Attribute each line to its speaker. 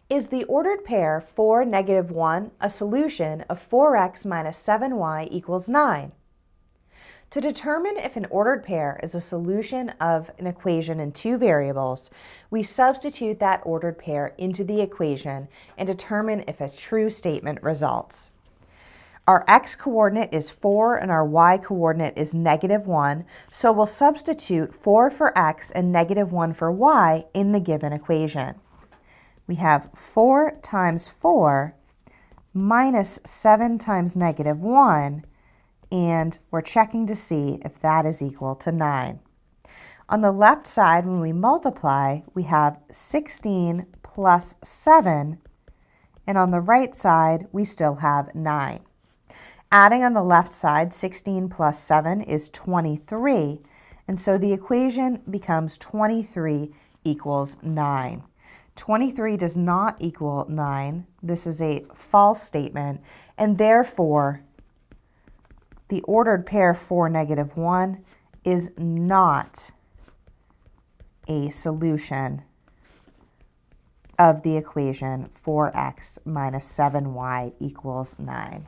Speaker 1: Is the ordered pair 4, -1 a solution of 4x minus 7y equals 9? To determine if an ordered pair is a solution of an equation in two variables, we substitute that ordered pair into the equation and determine if a true statement results. Our x-coordinate is 4 and our y-coordinate is -1, so we'll substitute 4 for x and -1 for y in the given equation. We have 4 times 4 minus 7 times -1, and we're checking to see if that is equal to 9. On the left side, when we multiply, we have 16 plus 7, and on the right side, we still have 9. Adding on the left side, 16 plus 7 is 23, and so the equation becomes 23 equals 9. 23 does not equal 9. This is a false statement, and therefore, the ordered pair 4, -1 is not a solution of the equation 4x minus 7y equals 9.